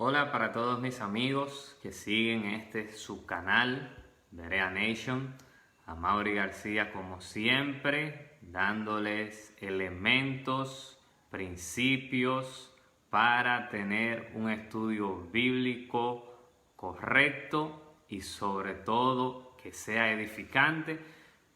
Hola para todos mis amigos que siguen su canal, Berea Nation. Amaury García, como siempre, dándoles elementos, principios para tener un estudio bíblico correcto y sobre todo que sea edificante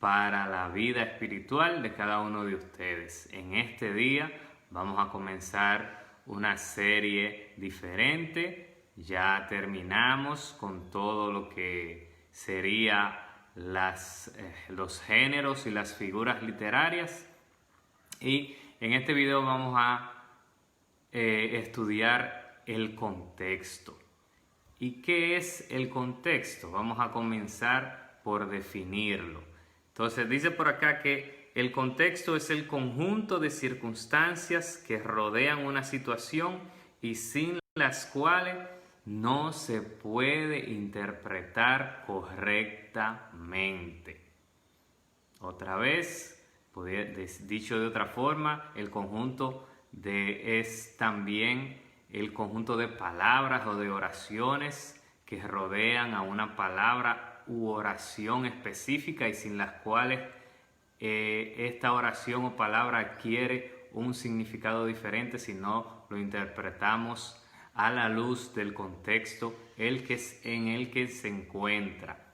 para la vida espiritual de cada uno de ustedes. En este día vamos a comenzar una serie diferente. Ya terminamos con todo lo que sería los géneros y las figuras literarias, y en este video vamos a estudiar el contexto. ¿Y qué es el contexto? Vamos a comenzar por definirlo. Entonces dice por acá que el contexto es el conjunto de circunstancias que rodean una situación y sin las cuales no se puede interpretar correctamente. Otra vez, dicho de otra forma, el conjunto es también el conjunto de palabras o de oraciones que rodean a una palabra u oración específica y sin las cuales esta oración o palabra adquiere un significado diferente si no lo interpretamos a la luz del contexto en el que se encuentra.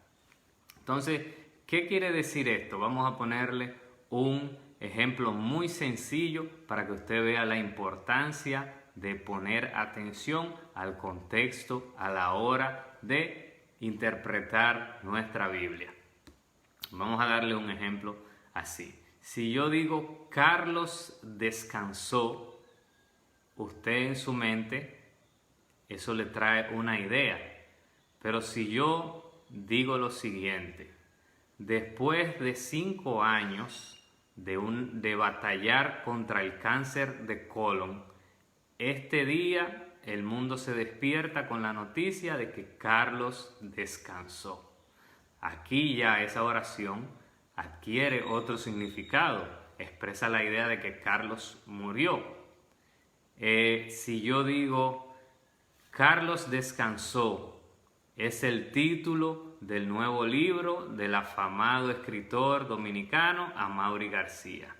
Entonces, ¿qué quiere decir esto? Vamos a ponerle un ejemplo muy sencillo para que usted vea la importancia de poner atención al contexto a la hora de interpretar nuestra Biblia. Vamos a darle un ejemplo así. Si yo digo Carlos descansó, usted en su mente eso le trae una idea. Pero si yo digo lo siguiente: después de 5 años de batallar contra el cáncer de colon, este día el mundo se despierta con la noticia de que Carlos descansó. Aquí ya esa oración adquiere otro significado, expresa la idea de que Carlos murió. Si yo digo Carlos descansó, es el título del nuevo libro del afamado escritor dominicano Amaury García.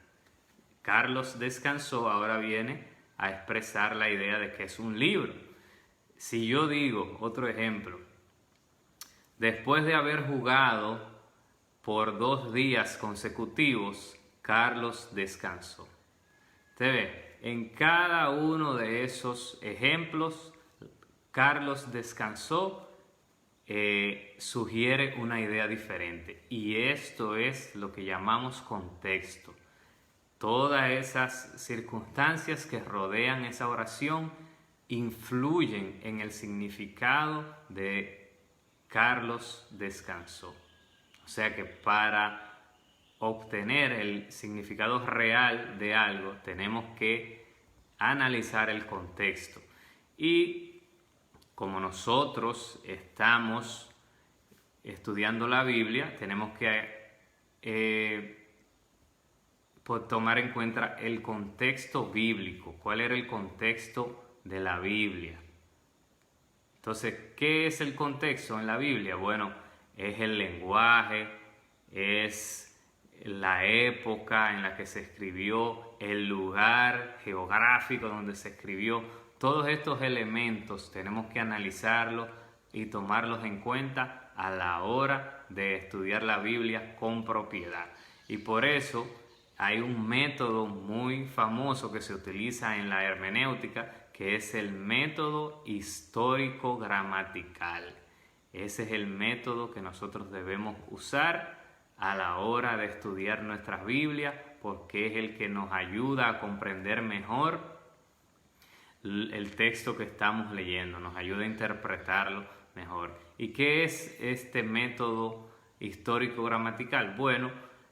Carlos descansó ahora viene a expresar la idea de que es un libro. Si yo digo, otro ejemplo, después de haber jugado por 2 días consecutivos, Carlos descansó. Usted ve, en cada uno de esos ejemplos, Carlos descansó sugiere una idea diferente, y esto es lo que llamamos contexto. Todas esas circunstancias que rodean esa oración influyen en el significado de Carlos descansó. O sea que para obtener el significado real de algo tenemos que analizar el contexto. Y como nosotros estamos estudiando la Biblia, tenemos que tomar en cuenta el contexto bíblico. ¿Cuál era el contexto de la Biblia? Entonces, ¿qué es el contexto en la Biblia? Bueno, es el lenguaje, es la época en la que se escribió, el lugar geográfico donde se escribió. Todos estos elementos tenemos que analizarlos y tomarlos en cuenta a la hora de estudiar la Biblia con propiedad. Y por eso hay un método muy famoso que se utiliza en la hermenéutica, que es el método histórico-gramatical. Ese es el método que nosotros debemos usar a la hora de estudiar nuestras Biblias, porque es el que nos ayuda a comprender mejor el texto que estamos leyendo, nos ayuda a interpretarlo mejor. ¿Y qué es este método histórico-gramatical? Bueno,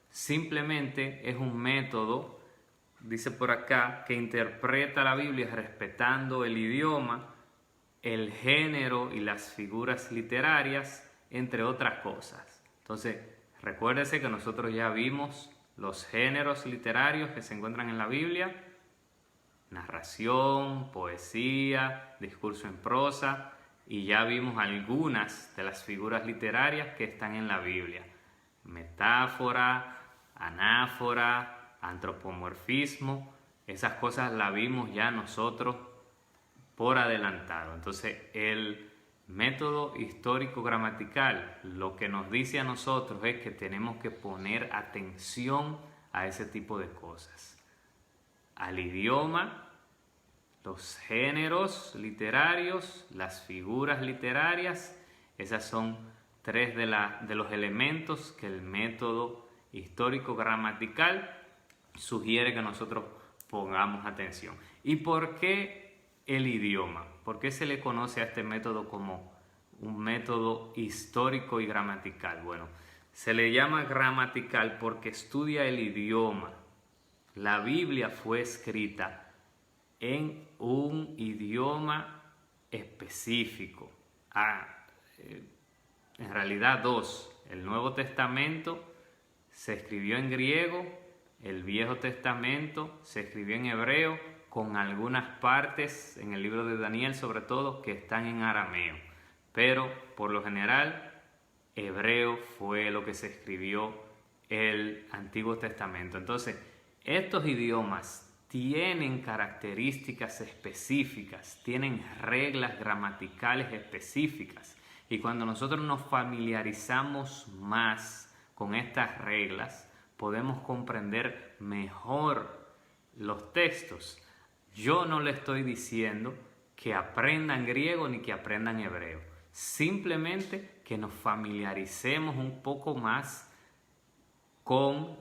simplemente es un método, dice por acá, que interpreta la Biblia respetando el idioma, el género y las figuras literarias, entre otras cosas. Entonces, recuérdese que nosotros ya vimos los géneros literarios que se encuentran en la Biblia. narración, poesía, discurso en prosa, y ya vimos algunas de las figuras literarias que están en la Biblia. Metáfora, anáfora, antropomorfismo, esas cosas las vimos ya nosotros por adelantado. Entonces, el método histórico gramatical lo que nos dice a nosotros es que tenemos que poner atención a ese tipo de cosas. Al idioma, los géneros literarios, las figuras literarias, esas son tres de los elementos que el método histórico gramatical sugiere que nosotros pongamos atención. ¿Y por qué el idioma? ¿Por qué se le conoce a este método como un método histórico y gramatical? Bueno, se le llama gramatical porque estudia el idioma. La Biblia fue escrita en un idioma específico. En realidad dos. El Nuevo Testamento se escribió en griego, el Viejo Testamento se escribió en hebreo, con algunas partes en el libro de Daniel sobre todo que están en arameo. Pero por lo general hebreo fue lo que se escribió el Antiguo Testamento. Entonces, estos idiomas tienen características específicas, tienen reglas gramaticales específicas. Y cuando nosotros nos familiarizamos más con estas reglas, podemos comprender mejor los textos. Yo no le estoy diciendo que aprendan griego ni que aprendan hebreo. Simplemente que nos familiaricemos un poco más con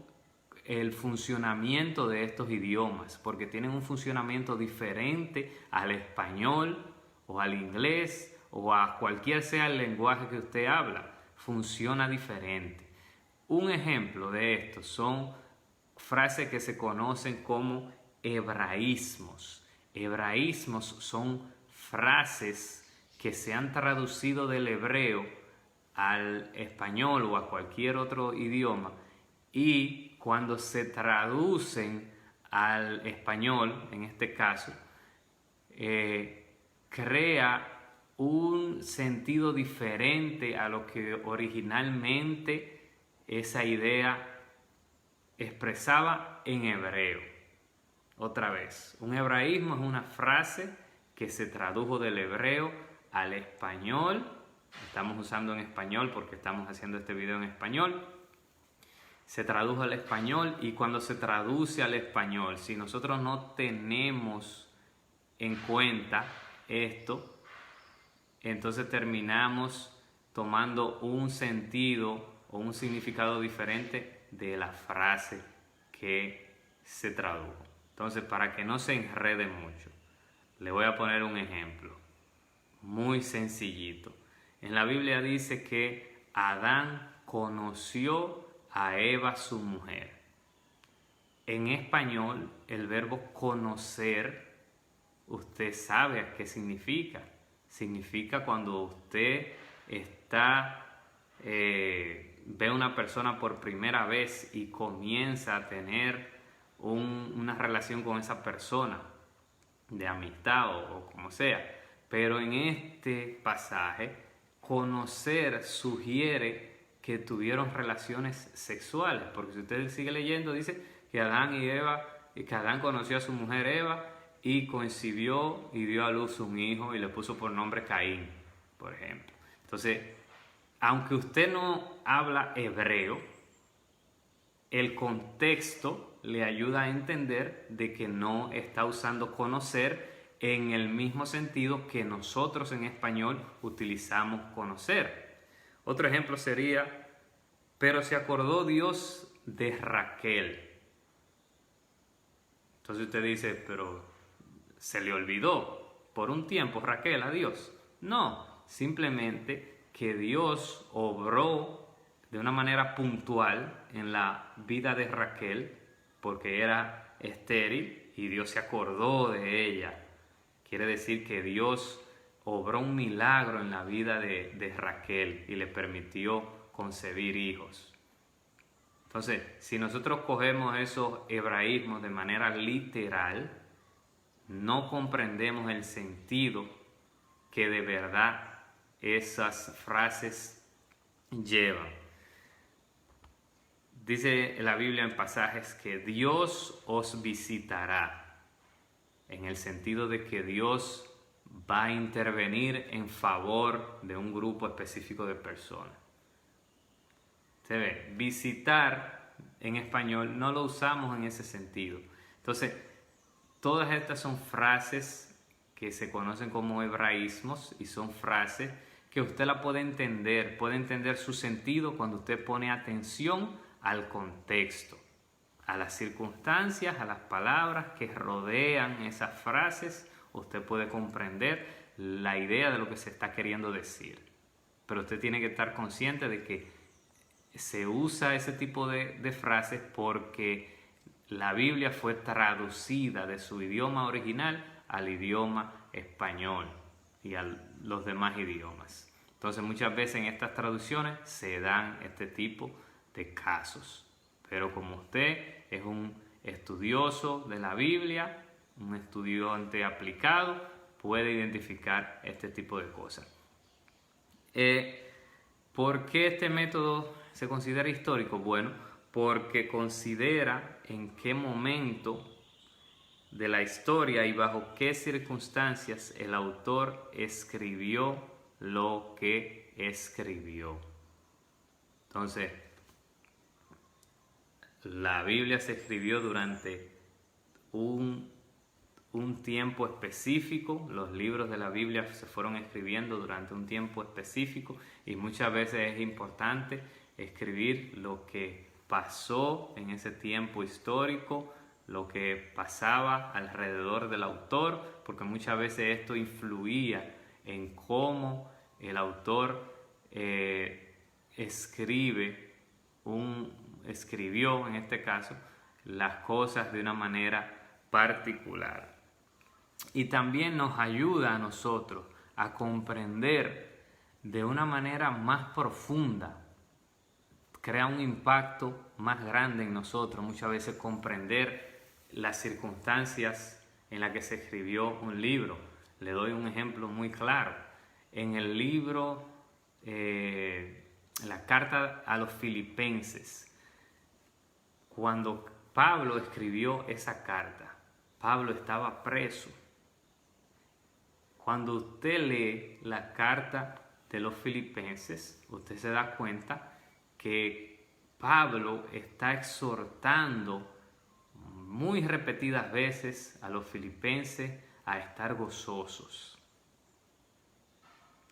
el funcionamiento de estos idiomas, porque tienen un funcionamiento diferente al español o al inglés o a cualquier sea el lenguaje que usted habla. Funciona diferente. Un ejemplo de esto son frases que se conocen como hebraísmos. Hebraísmos son frases que se han traducido del hebreo al español o a cualquier otro idioma, y cuando se traducen al español, en este caso, crea un sentido diferente a lo que originalmente esa idea expresaba en hebreo. Otra vez, un hebraísmo es una frase que se tradujo del hebreo al español. Estamos usando en español porque estamos haciendo este video en español. Se tradujo al español, y cuando se traduce al español, si nosotros no tenemos en cuenta esto, entonces terminamos tomando un sentido o un significado diferente de la frase que se tradujo. Entonces, para que no se enrede mucho, le voy a poner un ejemplo muy sencillito. En la Biblia dice que Adán conoció a Eva, su mujer. En español, el verbo conocer, usted sabe a qué significa. Significa cuando usted ve a una persona por primera vez y comienza a tener una relación con esa persona, de amistad o como sea. Pero en este pasaje, conocer sugiere que tuvieron relaciones sexuales, porque si usted sigue leyendo, dice que Adán conoció a su mujer Eva y concibió y dio a luz un hijo y le puso por nombre Caín, por ejemplo. Entonces, aunque usted no habla hebreo, el contexto le ayuda a entender de que no está usando conocer en el mismo sentido que nosotros en español utilizamos conocer. Otro ejemplo sería, pero se acordó Dios de Raquel. Entonces usted dice, pero se le olvidó por un tiempo Raquel a Dios. No, simplemente que Dios obró de una manera puntual en la vida de Raquel, porque era estéril y Dios se acordó de ella. Quiere decir que Dios obró un milagro en la vida de Raquel y le permitió concebir hijos. Entonces, si nosotros cogemos esos hebraísmos de manera literal, no comprendemos el sentido que de verdad esas frases llevan. Dice la Biblia en pasajes que Dios os visitará, en el sentido de que Dios va a intervenir en favor de un grupo específico de personas. Se ve, visitar en español no lo usamos en ese sentido. Entonces, todas estas son frases que se conocen como hebraísmos y son frases que usted la puede entender su sentido cuando usted pone atención al contexto, a las circunstancias, a las palabras que rodean esas frases. Usted puede comprender la idea de lo que se está queriendo decir. Pero usted tiene que estar consciente de que se usa ese tipo de frases porque la Biblia fue traducida de su idioma original al idioma español y a los demás idiomas. Entonces muchas veces en estas traducciones se dan este tipo de casos. Pero como usted es un estudioso de la Biblia, un estudiante aplicado, puede identificar este tipo de cosas. ¿Por qué este método se considera histórico? Bueno, porque considera en qué momento de la historia y bajo qué circunstancias el autor escribió lo que escribió. Entonces, la Biblia se escribió durante un tiempo específico. Los libros de la Biblia se fueron escribiendo durante un tiempo específico y muchas veces es importante escribir lo que pasó en ese tiempo histórico, lo que pasaba alrededor del autor, porque muchas veces esto influía en cómo el autor escribió en este caso las cosas de una manera particular. Y también nos ayuda a nosotros a comprender de una manera más profunda, crea un impacto más grande en nosotros muchas veces comprender las circunstancias en las que se escribió un libro. Le doy un ejemplo muy claro. En el libro, la carta a los Filipenses, cuando Pablo escribió esa carta, Pablo estaba preso. Cuando usted lee la carta de los Filipenses, usted se da cuenta que Pablo está exhortando muy repetidas veces a los filipenses a estar gozosos.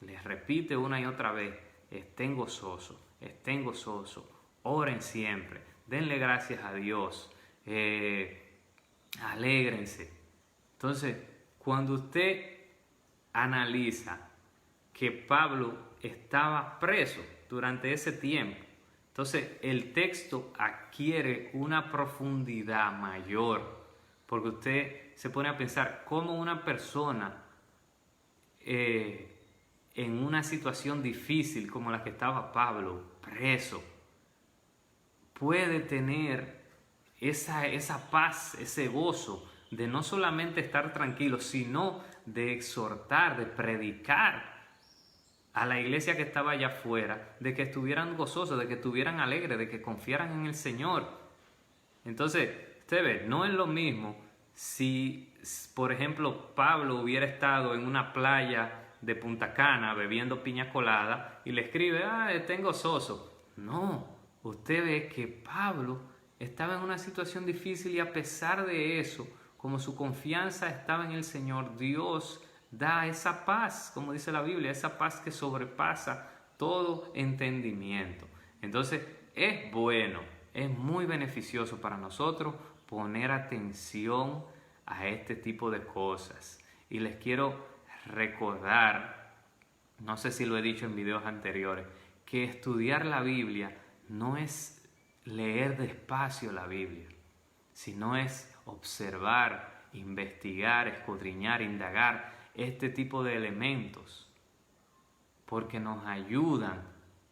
Les repite una y otra vez: estén gozosos, oren siempre, denle gracias a Dios, alégrense. Entonces, cuando usted analiza que Pablo estaba preso durante ese tiempo, entonces el texto adquiere una profundidad mayor, porque usted se pone a pensar cómo una persona en una situación difícil como la que estaba Pablo, preso, puede tener esa paz, ese gozo de no solamente estar tranquilo, sino de exhortar, de predicar a la iglesia que estaba allá afuera, de que estuvieran gozosos, de que estuvieran alegres, de que confiaran en el Señor. Entonces, usted ve, no es lo mismo si, por ejemplo, Pablo hubiera estado en una playa de Punta Cana bebiendo piña colada y le escribe: estén gozoso. No, usted ve que Pablo estaba en una situación difícil y a pesar de eso, como su confianza estaba en el Señor, Dios da esa paz, como dice la Biblia, esa paz que sobrepasa todo entendimiento. Entonces es bueno, es muy beneficioso para nosotros poner atención a este tipo de cosas. Y les quiero recordar, no sé si lo he dicho en videos anteriores, que estudiar la Biblia no es leer despacio la Biblia, sino es observar, investigar, escudriñar, indagar este tipo de elementos, porque nos ayudan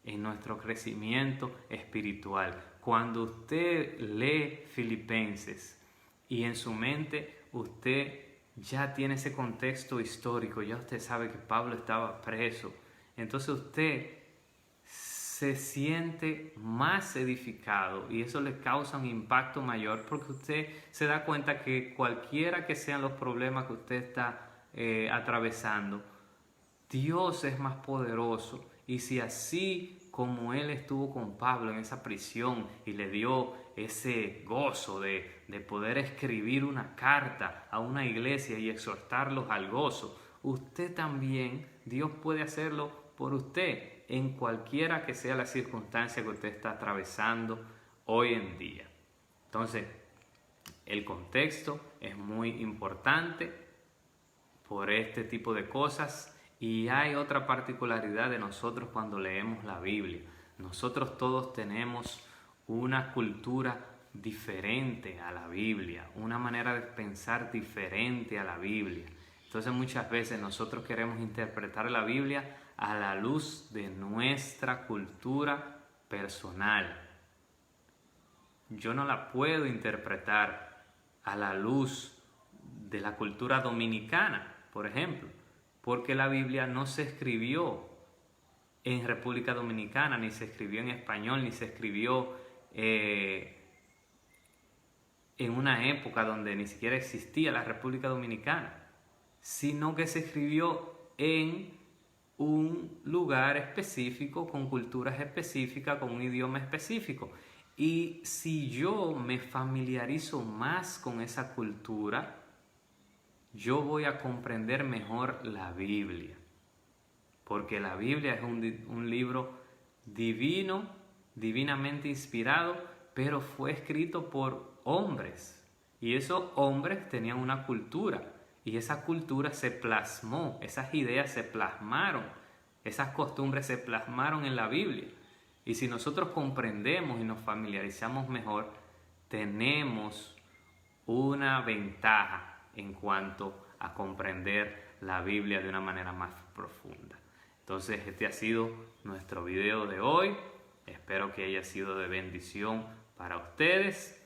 en nuestro crecimiento espiritual. Cuando usted lee Filipenses y en su mente usted ya tiene ese contexto histórico, ya usted sabe que Pablo estaba preso. Entonces usted se siente más edificado y eso le causa un impacto mayor porque usted se da cuenta que cualquiera que sean los problemas que usted está atravesando, Dios es más poderoso. Y si así como Él estuvo con Pablo en esa prisión y le dio ese gozo de poder escribir una carta a una iglesia y exhortarlos al gozo, usted también, Dios puede hacerlo por usted en cualquiera que sea la circunstancia que usted está atravesando hoy en día. Entonces, el contexto es muy importante por este tipo de cosas. Y hay otra particularidad de nosotros cuando leemos la Biblia. Nosotros todos tenemos una cultura diferente a la Biblia, una manera de pensar diferente a la Biblia. Entonces muchas veces nosotros queremos interpretar la Biblia a la luz de nuestra cultura personal. Yo no la puedo interpretar a la luz de la cultura dominicana, por ejemplo, porque la Biblia no se escribió en República Dominicana, ni se escribió en español, ni se escribió en una época donde ni siquiera existía la República Dominicana, sino que se escribió en un lugar específico, con culturas específicas, con un idioma específico. Y si yo me familiarizo más con esa cultura, yo voy a comprender mejor la Biblia. Porque la Biblia es un libro divino, divinamente inspirado, pero fue escrito por hombres. Y esos hombres tenían una cultura. Y esa cultura se plasmó, esas ideas se plasmaron, esas costumbres se plasmaron en la Biblia. Y si nosotros comprendemos y nos familiarizamos mejor, tenemos una ventaja en cuanto a comprender la Biblia de una manera más profunda. Entonces este ha sido nuestro video de hoy. Espero que haya sido de bendición para ustedes.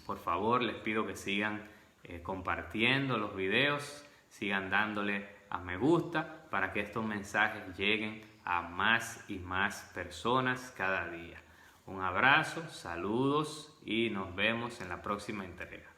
Por favor, les pido que sigan compartiendo los videos, sigan dándole a me gusta para que estos mensajes lleguen a más y más personas cada día. Un abrazo, saludos y nos vemos en la próxima entrega.